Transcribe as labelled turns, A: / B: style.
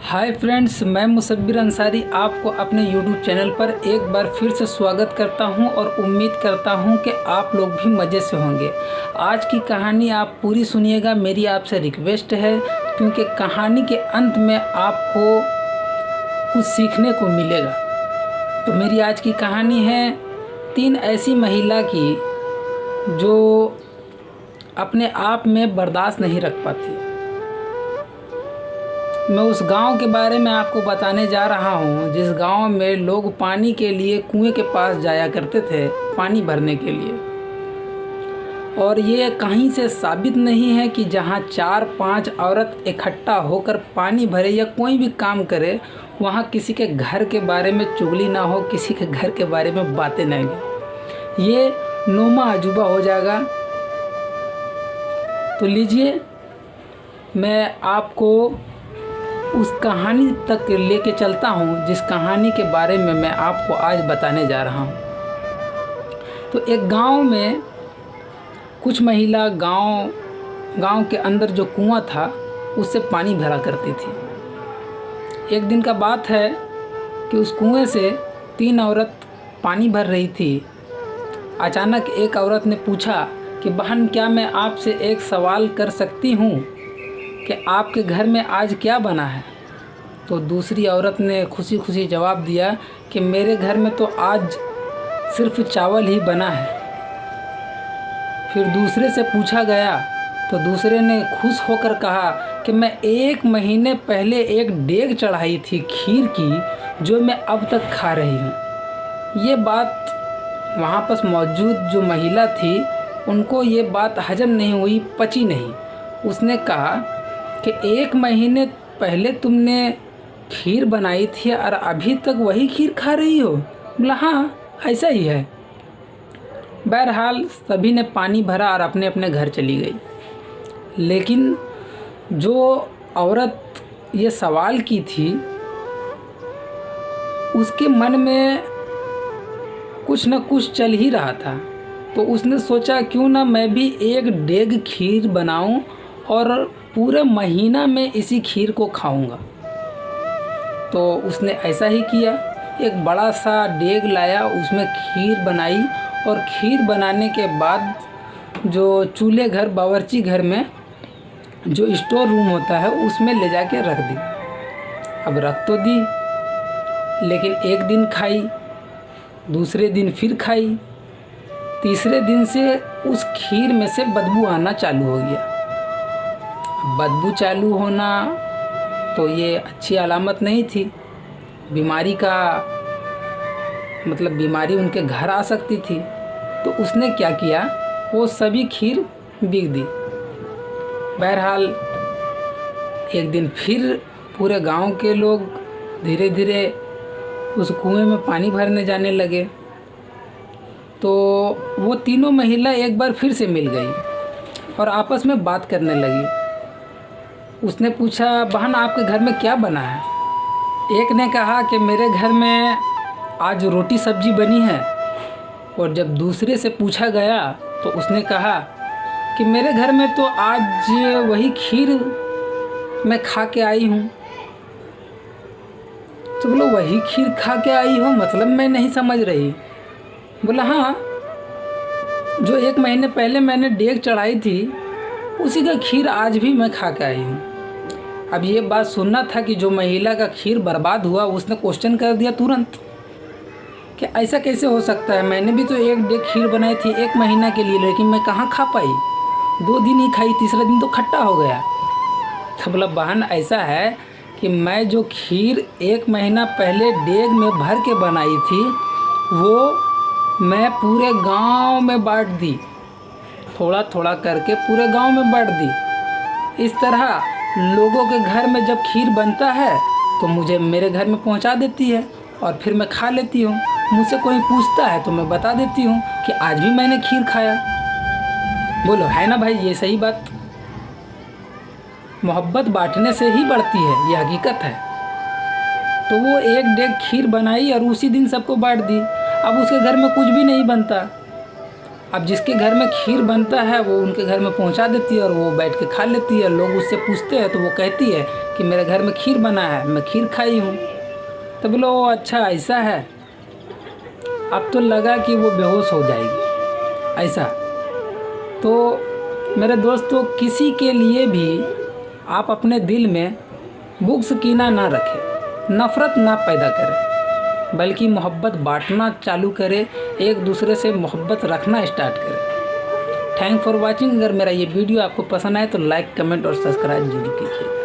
A: Hi friends, मैं मुसब्बिर अंसारी आपको अपने यूट्यूब चैनल पर एक बार फिर से स्वागत करता हूं और उम्मीद करता हूं कि आप लोग भी मज़े से होंगे। आज की कहानी आप पूरी सुनिएगा, मेरी आपसे रिक्वेस्ट है, क्योंकि कहानी के अंत में आपको कुछ सीखने को मिलेगा। तो मेरी आज की कहानी है 3 ऐसी महिला की जो अपने आप में बर्दाश्त नहीं रख पाती। मैं उस गांव के बारे में आपको बताने जा रहा हूं जिस गांव में लोग पानी के लिए कुएं के पास जाया करते थे, पानी भरने के लिए। और ये कहीं से साबित नहीं है कि जहां 4-5 औरत इकट्ठा होकर पानी भरे या कोई भी काम करे, वहां किसी के घर के बारे में चुगली ना हो, किसी के घर के बारे में बातें ना हो। ये नोमा अजूबा हो जाएगा। तो लीजिए, मैं आपको उस कहानी तक लेके चलता हूँ जिस कहानी के बारे में मैं आपको आज बताने जा रहा हूँ। तो एक गांव में कुछ महिला गांव के अंदर जो कुआं था उससे पानी भरा करती थी। एक दिन का बात है कि उस कुएं से 3 औरत पानी भर रही थी। अचानक एक औरत ने पूछा कि बहन, क्या मैं आपसे एक सवाल कर सकती हूँ कि आपके घर में आज क्या बना है? तो दूसरी औरत ने खुशी खुशी जवाब दिया कि मेरे घर में तो आज सिर्फ चावल ही बना है। फिर दूसरे से पूछा गया तो दूसरे ने खुश होकर कहा कि मैं 1 महीने पहले एक डेग चढ़ाई थी खीर की, जो मैं अब तक खा रही हूँ। ये बात वहाँ पर मौजूद जो महिला थी उनको ये बात हजम नहीं हुई, पची नहीं। उसने कहा कि 1 महीने पहले तुमने खीर बनाई थी और अभी तक वही खीर खा रही हो? बोला हाँ, ऐसा ही है। बहरहाल सभी ने पानी भरा और अपने अपने घर चली गई। लेकिन जो औरत ये सवाल की थी उसके मन में कुछ न कुछ चल ही रहा था। तो उसने सोचा क्यों ना मैं भी एक डेग खीर बनाऊं और पूरे महीना में इसी खीर को खाऊंगा। तो उसने ऐसा ही किया। एक बड़ा सा डेग लाया, उसमें खीर बनाई और खीर बनाने के बाद जो चूल्हे घर, बावर्ची घर में जो स्टोर रूम होता है उसमें ले जाके रख दी। अब रख तो दी, लेकिन एक दिन खाई, दूसरे दिन फिर खाई, तीसरे दिन से उस खीर में से बदबू आना चालू हो गया। बदबू चालू होना तो ये अच्छी अलामत नहीं थी। बीमारी का मतलब बीमारी उनके घर आ सकती थी। तो उसने क्या किया, वो सभी खीर बिक दी। बहरहाल एक दिन फिर पूरे गांव के लोग धीरे धीरे उस कुएं में पानी भरने जाने लगे। तो वो तीनों महिला एक बार फिर से मिल गई और आपस में बात करने लगी। उसने पूछा, बहन आपके घर में क्या बना है? एक ने कहा कि मेरे घर में आज रोटी सब्जी बनी है। और जब दूसरे से पूछा गया तो उसने कहा कि मेरे घर में तो आज वही खीर मैं खा के आई हूँ। तो बोलो, वही खीर खा के आई हो? मतलब मैं नहीं समझ रही। बोला हाँ, जो 1 महीने पहले मैंने डेग चढ़ाई थी उसी का खीर आज भी मैं खा के आई हूँ। अब ये बात सुनना था कि जो महिला का खीर बर्बाद हुआ उसने क्वेश्चन कर दिया तुरंत कि ऐसा कैसे हो सकता है? मैंने भी तो एक डेग खीर बनाई थी 1 महीना के लिए, लेकिन मैं कहाँ खा पाई? 2 दिन ही खाई, तीसरा दिन तो खट्टा हो गया। तो बोला, बहन ऐसा है कि मैं जो खीर 1 महीना पहले डेग में भर के बनाई थी वो मैं पूरे गांव में बांट दी, थोड़ा थोड़ा करके पूरे गांव में बांट दी। इस तरह लोगों के घर में जब खीर बनता है तो मुझे मेरे घर में पहुंचा देती है और फिर मैं खा लेती हूँ। मुझसे कोई पूछता है तो मैं बता देती हूँ कि आज भी मैंने खीर खाया। बोलो, है ना भाई ये सही बात? मोहब्बत बांटने से ही बढ़ती है, ये हकीकत है। तो वो एक डेग खीर बनाई और उसी दिन सबको बांट दी। अब उसके घर में कुछ भी नहीं बनता। अब जिसके घर में खीर बनता है वो उनके घर में पहुंचा देती है और वो बैठ के खा लेती है। लोग उससे पूछते हैं तो वो कहती है कि मेरे घर में खीर बना है, मैं खीर खाई हूँ। तो बोलो अच्छा ऐसा है। अब तो लगा कि वो बेहोश हो जाएगी ऐसा। तो मेरे दोस्तों, किसी के लिए भी आप अपने दिल में बुग़्ज़ कीना ना रखें, नफ़रत ना पैदा करें, बल्कि मोहब्बत बांटना चालू करें, एक दूसरे से मोहब्बत रखना स्टार्ट करें। Thank for watching. अगर मेरा ये वीडियो आपको पसंद आए तो लाइक, कमेंट और सब्सक्राइब जरूर कीजिए।